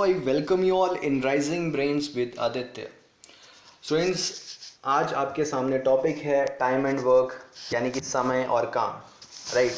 I welcome you all in Rising Brains with Aditya. Students, आज आपके सामने topic है टाइम एंड वर्क, यानी कि समय और काम, राइट।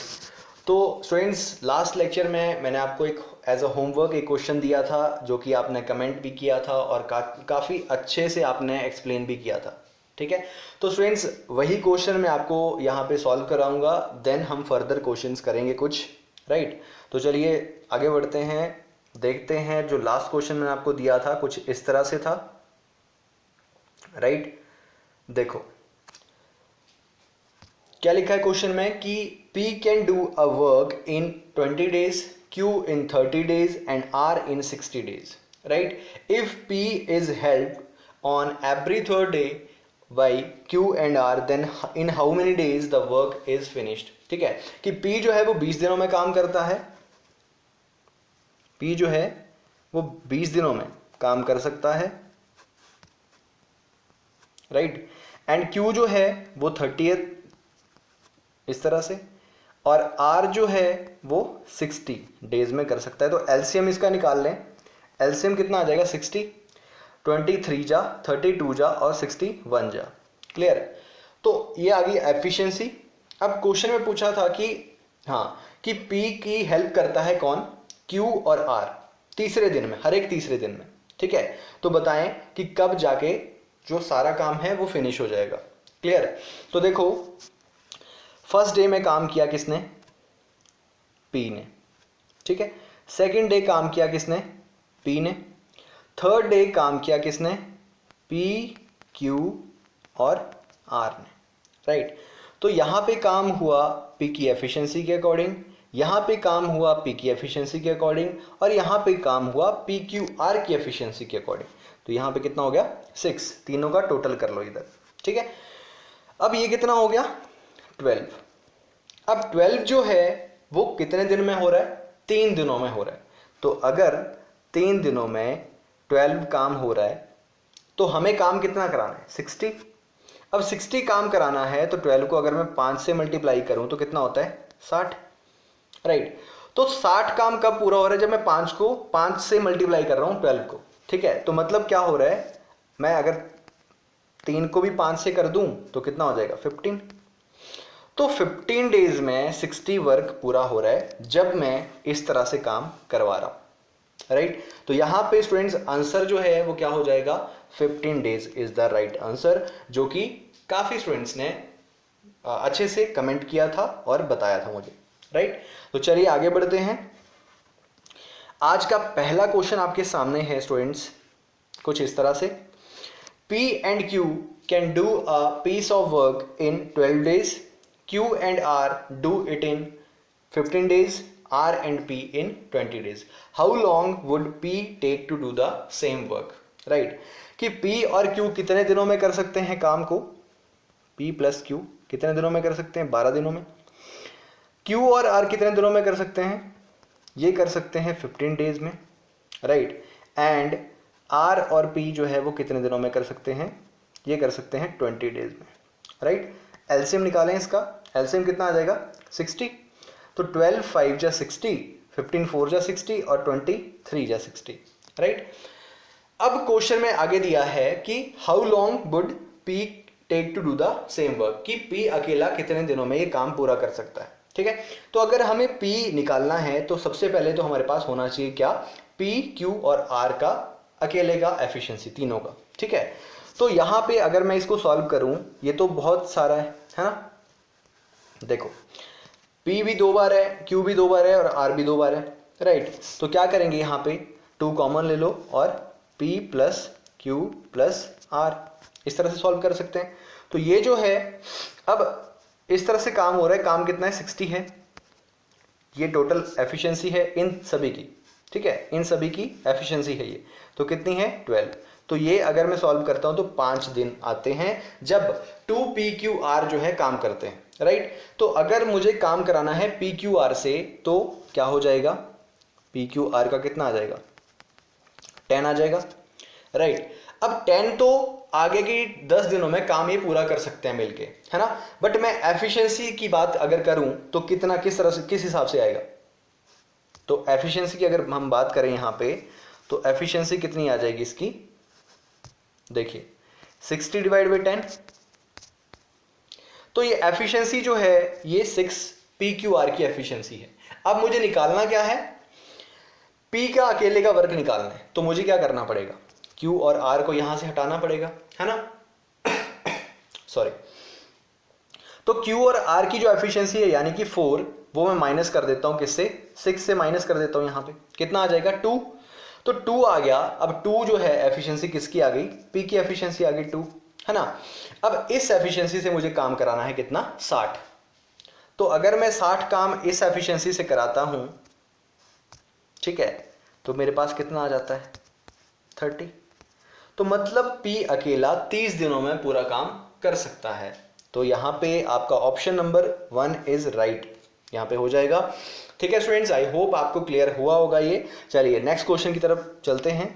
तो स्टूडेंट्स, लास्ट लेक्चर में मैंने आपको एक एज अ होमवर्क एक क्वेश्चन दिया था जो कि आपने कमेंट भी किया था और काफ़ी अच्छे से आपने एक्सप्लेन भी किया था, ठीक है। तो स्टूडेंट्स, वही क्वेश्चन मैं आपको यहाँ पे सॉल्व कराऊंगा, देन हम फर्दर क्वेश्चंस करेंगे कुछ, राइट। तो चलिए आगे बढ़ते हैं, देखते हैं। जो लास्ट क्वेश्चन मैंने आपको दिया था कुछ इस तरह से था, राइट। देखो क्या लिखा है क्वेश्चन में कि P can do a work in 20 days, Q in 30 days and R in 60 days, right? If P is helped on every third day by Q and R, then in how many days the work is finished? ठीक है कि P जो है वो 20 दिनों में काम करता है, P जो है वो 20 दिनों में काम कर सकता है, राइट। एंड Q जो है वो 30th इस तरह से, और R जो है वो 60 डेज में कर सकता है। तो एलसीएम इसका निकाल लें। एलसीएम कितना आ जाएगा? 60, 23 जा, 32 जा और 61 जा। क्लियर? तो ये आ गई एफिशिएंसी। अब क्वेश्चन में पूछा था कि हाँ कि P की हेल्प करता है कौन? Q और R तीसरे दिन में, हर एक तीसरे दिन में, ठीक है। तो बताएं कि कब जाके जो सारा काम है वो फिनिश हो जाएगा। क्लियर? तो देखो, फर्स्ट डे में काम किया किसने? P ने, ठीक है। सेकंड डे काम किया किसने? P ने। थर्ड डे काम किया किसने? P, Q और R ने, राइट। तो यहां पे काम हुआ P की एफिशिएंसी के अकॉर्डिंग, यहां पे काम हुआ P की एफिशिएंसी के अकॉर्डिंग, और यहां पे काम हुआ PQR की एफिशिएंसी के अकॉर्डिंग। तो यहां पे कितना हो गया? 6। तीनों का टोटल कर लो इधर, ठीक है। अब ये कितना हो गया? 12। अब 12 जो है वो कितने दिन में हो रहा है? 3 दिनों में हो रहा है। तो अगर 3 दिनों में 12 काम हो रहा है तो हमें काम कितना कराना है? 60। अब 60 काम कराना है तो 12 को अगर मैं 5 से मल्टीप्लाई करूं तो कितना होता है? 60, राइट। तो 60 काम कब पूरा हो रहा है? जब मैं 5 को 5 से मल्टीप्लाई कर रहा हूं 12 को, ठीक है। तो मतलब क्या हो रहा है, मैं अगर 3 को भी 5 से कर दूं तो कितना हो जाएगा? 15। तो 15 डेज में 60 वर्क पूरा हो रहा है जब मैं इस तरह से काम करवा रहा हूं, राइट। तो यहां पे स्टूडेंट्स आंसर जो है वो क्या हो जाएगा? 15 days is the right answer, जो कि काफी स्टूडेंट्स ने अच्छे से कमेंट किया था और बताया था मुझे, राइट। तो चलिए आगे बढ़ते हैं। आज का पहला क्वेश्चन आपके सामने है स्टूडेंट्स कुछ इस तरह से। P and Q can do a piece of work in 12 days, Q and R do it in 15 days, R and P in 20 days. How long would P take to do the same work? Right? कि P और Q कितने दिनों में कर सकते हैं काम को? P प्लस Q कितने दिनों में कर सकते हैं? 12 दिनों में। Q और R कितने दिनों में कर सकते हैं? ये कर सकते हैं 15 डेज में, राइट। एंड R और P जो है वो कितने दिनों में कर सकते हैं? ये कर सकते हैं 20 डेज में, राइट। एलसीएम निकालें इसका। एलसीएम कितना आ जाएगा? 60। तो 12 5 जा 60, 15 4 जा 60 और 23 जा 60, राइट। अब क्वेश्चन में आगे दिया है कि how long would P take to do the same work, कि P अकेला कितने दिनों में ये काम पूरा कर सकता है, ठीक है। तो अगर हमें P निकालना है तो सबसे पहले तो हमारे पास होना चाहिए क्या? P, Q और R का अकेले का एफिशिएंसी, तीनों का, ठीक है। तो यहां पे अगर मैं इसको सॉल्व करूं, ये तो बहुत सारा है ना। देखो, P भी 2 बार है, Q भी 2 बार है और R भी 2 बार है, राइट। तो क्या करेंगे, यहां पे 2 कॉमन ले लो और P plus Q plus R इस तरह से सॉल्व कर सकते हैं। तो ये जो है, अब इस तरह से काम हो रहा है। काम कितना है? 60 है। ये टोटल एफिशिएंसी है इन सभी की, ठीक है। इन सभी की एफिशिएंसी है ये। तो कितनी है? 12। तो ये अगर मैं सॉल्व करता हूं तो 5 दिन आते हैं जब 2PQR जो है काम करते हैं, राइट। तो अगर मुझे काम कराना है PQR से तो क्या हो जाएगा? PQR का कितना आ जाएगा? 10 आ जाएगा, राइट। अब 10 तो आगे की 10 दिनों में काम ये पूरा कर सकते हैं मिलके, है ना। बट मैं एफिशिएंसी की बात अगर करूं तो कितना, किस तरह से, किस हिसाब से आएगा? तो एफिशिएंसी की अगर हम बात करें यहां पे तो एफिशिएंसी कितनी आ जाएगी इसकी, देखिए 60 डिवाइड बाई 10, तो ये एफिशिएंसी जो है ये 6 PQR की एफिशिएंसी है। अब मुझे निकालना क्या है, P का अकेले का वर्क निकालना है, तो मुझे क्या करना पड़ेगा, Q और R को यहां से हटाना पड़ेगा, है ना सॉरी। तो Q और R की जो एफिशिएंसी है यानी कि 4, वो मैं माइनस कर देता हूं, किससे, 6 से माइनस कर देता हूं, यहां पे कितना आ जाएगा 2, तो 2 आ गया। अब 2 जो है एफिशिएंसी किसकी आ गई, P की एफिशिएंसी आ गई 2, है ना। अब इस एफिशिएंसी से मुझे काम कराना है कितना, 60। तो अगर मैं 60 काम इस एफिशिएंसी से कराता हूं, ठीक है, तो मेरे पास कितना आ जाता है 30। तो मतलब P अकेला 30 दिनों में पूरा काम कर सकता है। तो यहां पे आपका ऑप्शन नंबर 1 इज राइट, यहां पे हो जाएगा। ठीक है स्टूडेंट्स, आई होप आपको क्लियर हुआ होगा ये। चलिए नेक्स्ट क्वेश्चन की तरफ चलते हैं।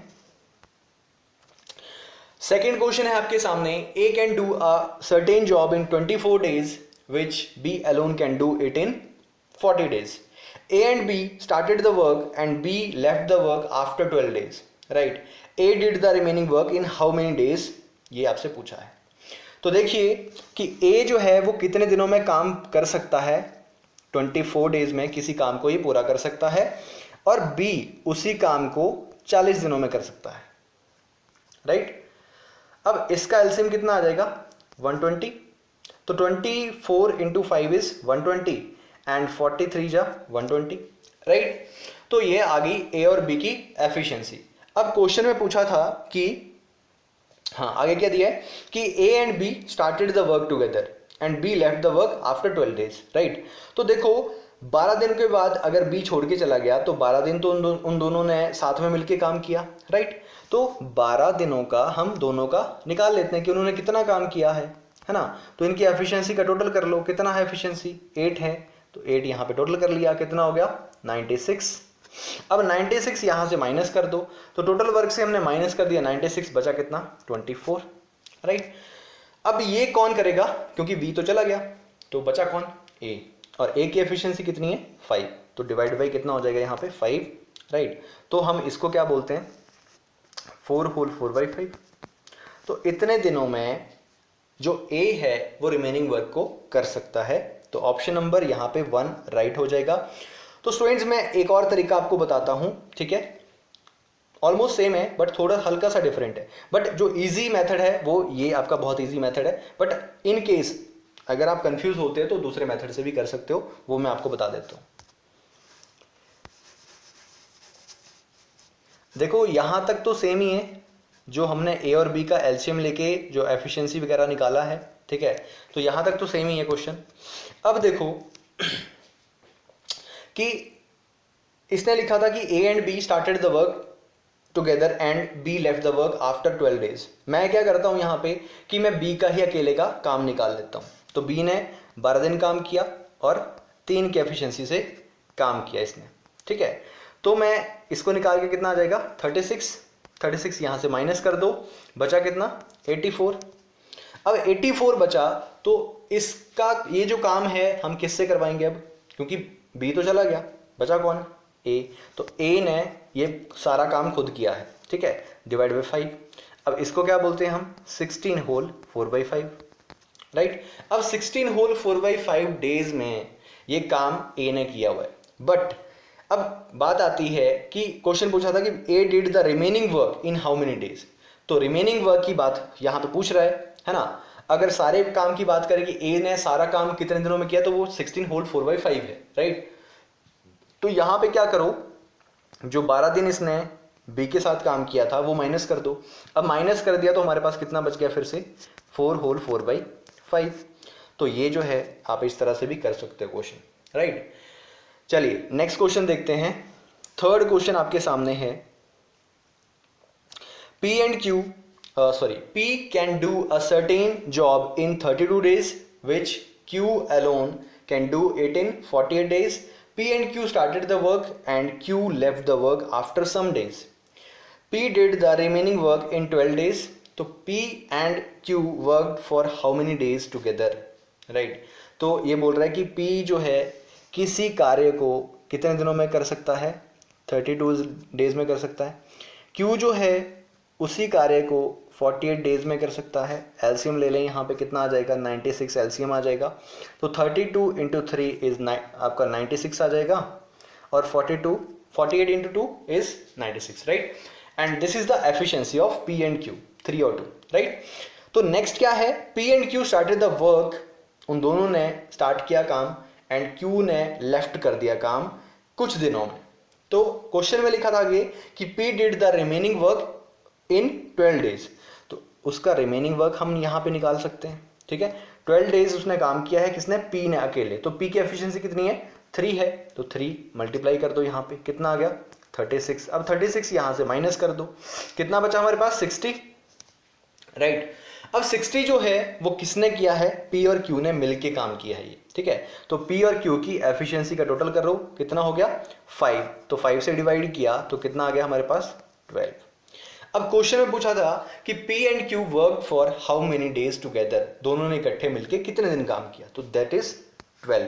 सेकेंड क्वेश्चन है आपके सामने, A can do a certain job in 24 days which B alone can do it in 40 days. A and B started the work and B left the work after 12 days. Right? A did the remaining work in how many days? ये आपसे पूछा है। तो देखिए कि A जो है वो कितने दिनों में काम कर सकता है, 24 डेज में किसी काम को ये पूरा कर सकता है, और B उसी काम को 40 दिनों में कर सकता है। राइट? अब इसका एलसीएम कितना आ जाएगा, 120। तो 24 इंटू 5 इज 120 एंड 43 जा 120, राइट। तो ये आ गई ए और बी की एफिशिएंसी। अब क्वेश्चन में पूछा था कि हाँ आगे क्या दिया है कि A and be started the work together and be left the work after 12 days, right. तो देखो 12 दिन के बाद अगर बी छोड़ के चला गया तो 12 दिन तो उन दोनों ने साथ में मिलके काम किया, राइट। तो 12 दिनों का हम दोनों का निकाल लेते हैं कि उन्होंने कितना काम किया है ना। तो इनकी एफिशिएंसी का टोटल कर लो, कितना है एफिशिएंसी, 8 है, तो 8 यहाँ पे टोटल कर लिया, कितना हो गया 96। अब 96 यहाँ से माइनस कर दो, तो टोटल वर्क से हमने माइनस कर दिया 96, बचा कितना 24, राइट। अब ये कौन करेगा, क्योंकि बी तो चला गया, तो बचा कौन, ए, और ए की एफिशिएंसी कितनी है 5, तो डिवाइड बाई कितना हो जाएगा यहाँ पे 5, राइट। तो हम इसको क्या बोलते हैं 4 होल 4/5। तो इतने दिनों में जो ए है वो रिमेनिंग वर्क को कर सकता है। तो ऑप्शन नंबर यहाँ पे 1 राइट हो जाएगा। तो स्टूडेंट्स मैं एक और तरीका आपको बताता हूं, ठीक है, ऑलमोस्ट सेम है बट थोड़ा हल्का सा डिफरेंट है, बट जो इजी मेथड है वो ये आपका बहुत इजी मेथड है, बट इन केस अगर आप कंफ्यूज होते हैं तो दूसरे मेथड से भी कर सकते हो, वो मैं आपको बता देता हूं। देखो यहां तक तो सेम ही है, जो हमने ए और बी का एलसीएम लेके जो एफिशिएंसी वगैरह निकाला है, ठीक है, तो यहां तक तो सेम ही है क्वेश्चन। अब देखो कि इसने लिखा था कि A and be started the work together and be left the work after 12 days। मैं क्या करता हूं यहां पे कि मैं बी का ही अकेले का काम निकाल लेता हूं। तो बी ने 12 दिन काम किया और 3 की एफिशिएंसी से काम किया इसने, ठीक है। तो मैं इसको निकाल के कितना आ जाएगा 36 यहां से माइनस कर दो, बचा कितना 84। अब 84 बचा, तो इसका ये जो काम है हम किससे करवाएंगे अब, क्योंकि बी तो चला गया, बचा कौन ए, तो ए ने ये सारा काम खुद किया है, ठीक है, डिवाइड बाई 5। अब इसको क्या बोलते हैं हम 16 होल 4/5, राइट। अब 16 होल 4/5 डेज में ये काम ए ने किया हुआ है। बट अब बात आती है कि क्वेश्चन पूछा था कि a did the remaining work in how many days. तो रिमेनिंग वर्क की बात यहाँ पे पूछ रहा है ना। अगर सारे काम की बात करें कि ए ने सारा काम कितने दिनों में किया, तो वो 16 होल 4/5 है, राइट। तो यहां पे क्या करो, जो 12 दिन इसने बी के साथ काम किया था वो माइनस कर दो। अब माइनस कर दिया तो हमारे पास कितना बच गया, फिर से 4 होल 4/5। तो ये जो है आप इस तरह से भी कर सकते हो क्वेश्चन, राइट। चलिए नेक्स्ट क्वेश्चन देखते हैं। थर्ड क्वेश्चन आपके सामने है, P can do a certain job in 32 days which Q alone can do it in 48 days. P and Q started the work and Q left the work after some days. P did the remaining work in 12 days. तो P and Q worked for how many days together, right? तो ये बोल रहा है कि P जो है किसी कार्य को कितने दिनों में कर सकता है, 32 डेज में कर सकता है। Q जो है उसी कार्य को 48 डेज में कर सकता है। एलसीएम ले लें, यहाँ पे कितना आ जाएगा 96 एलसीएम आ जाएगा। तो 32 इंटू 3 इज आपका 96 आ जाएगा और 48 into 2 is 96, right. And this is the efficiency of P and Q, 3 और 2, राइट। तो नेक्स्ट क्या है, P and Q started the work, उन दोनों ने स्टार्ट किया काम एंड Q ने लेफ्ट कर दिया काम कुछ दिनों में। तो क्वेश्चन में लिखा था आगे कि P did the remaining work in 12 days, तो उसका रिमेनिंग वर्क हम यहाँ पे निकाल सकते हैं, ठीक है। 12 डेज उसने काम किया है, किसने, P ने अकेले। तो P की एफिशिएंसी कितनी है, 3 है, तो 3 मल्टीप्लाई कर दो, यहाँ पे कितना आ गया 36। अब 36 यहाँ से माइनस कर दो, कितना बचा हमारे पास 60, राइट। अब 60 जो है वो किसने किया है, P और Q ने मिलके काम किया है ये, ठीक है। तो P और Q की एफिशिएंसी का टोटल कर लो, कितना हो गया 5, तो 5 से डिवाइड किया तो कितना आ गया हमारे पास 12। अब क्वेश्चन में पूछा था कि P and Q work for how many days together, दोनों ने इकट्ठे मिलके कितने दिन काम किया, तो दैट इज 12,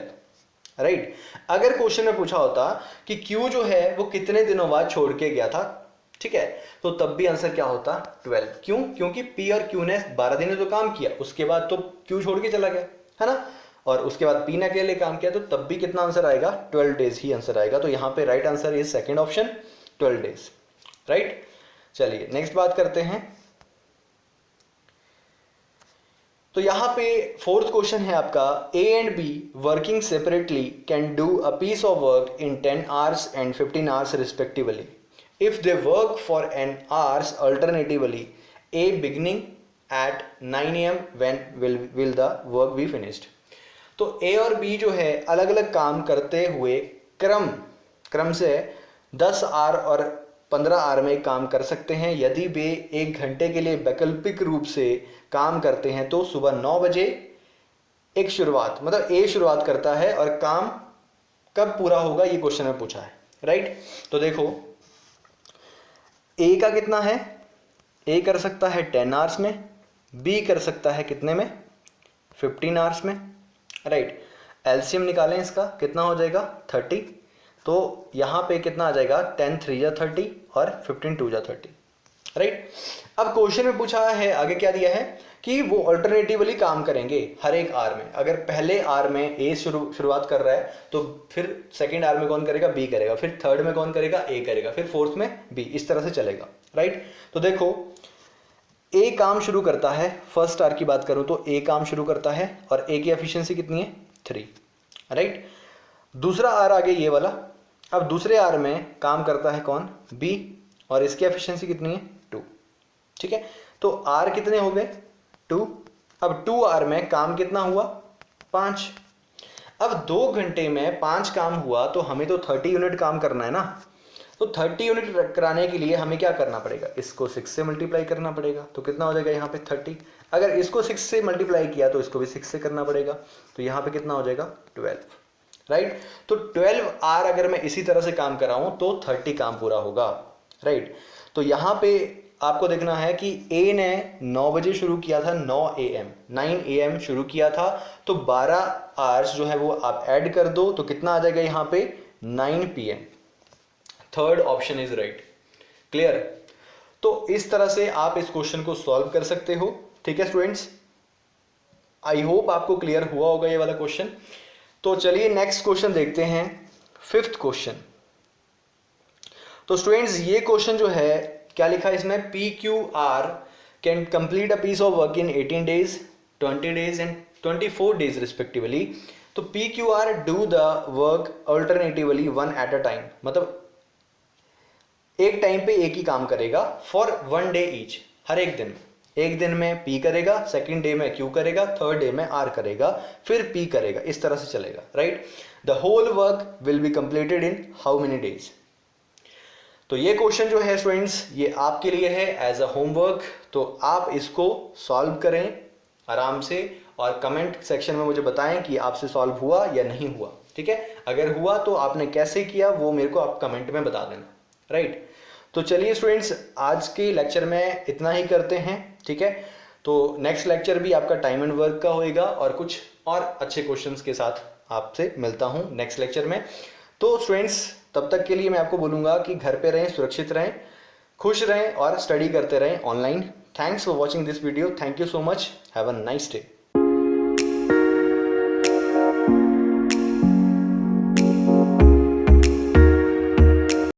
राइट। अगर क्वेश्चन में पूछा होता कि Q जो है वो कितने दिनों बाद छोड़ के गया था, ठीक है, तो तब भी आंसर क्या होता 12। क्यों, क्योंकि P और Q ने 12 दिन तो काम किया, उसके बाद तो Q छोड़ के चला गया, है ना, और उसके बाद P ने अकेले काम किया, तो तब भी कितना आंसर आएगा 12 डेज ही आंसर आएगा। तो यहाँ पे right answer is second option 12 days, right. चलिए नेक्स्ट बात करते हैं। तो यहां पे फोर्थ क्वेश्चन है आपका, A and B working separately can do a piece of work in 10 hours and 15 hours respectively if they work for an hours alternatively, A beginning at 9 AM when will the work be finished। तो A और B जो है अलग अलग काम करते हुए क्रम से 10 आवर और 15 आवर में काम कर सकते हैं। यदि वे 1 घंटे के लिए वैकल्पिक रूप से काम करते हैं तो सुबह 9 बजे एक शुरुआत, मतलब A शुरुआत करता है और काम कब पूरा होगा ये क्वेश्चन में पूछा है, राइट। तो देखो A का कितना है, A कर सकता है 10 आवर्स में, B कर सकता है कितने में 15 आवर्स में, राइट। एलसीएम निकालें इसका, कितना हो जाएगा 30, तो यहाँ पे कितना आ जाएगा 10 3 जा 30 और 15 2 जा 30, राइट। अब क्वेश्चन में पूछा है आगे क्या दिया है कि वो अल्टरनेटिवली काम करेंगे हर एक आर में। अगर पहले आर में ए शुरुआत कर रहा है तो फिर सेकेंड आर में कौन करेगा, बी करेगा, फिर थर्ड में कौन करेगा, ए करेगा, फिर फोर्थ में बी, इस तरह से चलेगा, राइट। तो देखो ए काम शुरू करता है, फर्स्ट आर की बात करूं तो ए काम शुरू करता है और ए की एफिशिएंसी कितनी है 3, राइट। दूसरा आर आगे ये वाला, अब दूसरे आर में काम करता है कौन, बी, और इसकी एफिशिएंसी कितनी है 2, ठीक है। तो आर कितने हो गए 2, अब 2 आर में काम कितना हुआ 5। अब 2 घंटे में 5 काम हुआ तो हमें तो 30 यूनिट काम करना है ना, तो 30 यूनिट कराने के लिए हमें क्या करना पड़ेगा, इसको 6 से मल्टीप्लाई करना पड़ेगा, तो कितना हो जाएगा यहाँ पे 30। अगर इसको 6 से मल्टीप्लाई किया तो इसको भी 6 से करना पड़ेगा, तो यहाँ पे कितना हो जाएगा 12, राइट। तो 12 आर अगर मैं इसी तरह से काम कराऊं तो 30 काम पूरा होगा, राइट। तो यहाँ पे आपको देखना है कि ए ने 9 बजे शुरू किया था, 9 AM शुरू किया था, तो 12 आवर्स जो है वो आप ऐड कर दो तो कितना आ जाएगा यहाँ पे 9 PM। Third option is right, clear. तो इस तरह से आप इस क्वेश्चन को सॉल्व कर सकते हो, ठीक है स्टूडेंट्स। आई होप आपको क्लियर हुआ होगा ये वाला क्वेश्चन। तो चलिए नेक्स्ट क्वेश्चन देखते हैं, फिफ्थ क्वेश्चन। तो स्टूडेंट्स ये क्वेश्चन जो है क्या लिखा है इसमें, PQR can complete a piece of work in 18 days, 20 days and 24 days respectively. तो PQR do the work alternatively one at a time, मतलब एक टाइम पे एक ही काम करेगा फॉर 1 day ईच, हर एक दिन। एक दिन में P करेगा, सेकेंड डे में Q करेगा, थर्ड डे में R करेगा, फिर P करेगा, इस तरह से चलेगा, right. The whole work will be completed in how many days. तो ये क्वेश्चन जो है स्टूडेंट्स ये आपके लिए है एज अ होमवर्क, तो आप इसको सॉल्व करें आराम से और कमेंट सेक्शन में मुझे बताएं कि आपसे सॉल्व हुआ या नहीं हुआ, ठीक है। अगर हुआ तो आपने कैसे किया वो मेरे को आप कमेंट में बता देना, राइट। तो चलिए स्टूडेंट्स आज के लेक्चर में इतना ही करते हैं, ठीक है। तो नेक्स्ट लेक्चर भी आपका टाइम एंड वर्क का होएगा और कुछ और अच्छे क्वेश्चंस के साथ आपसे मिलता हूं नेक्स्ट लेक्चर में। तो स्टूडेंट्स तब तक के लिए मैं आपको बोलूँगा कि घर पे रहें, सुरक्षित रहें, खुश रहें और स्टडी करते रहें online. Thanks for watching this video. Thank you so much. Have a nice day.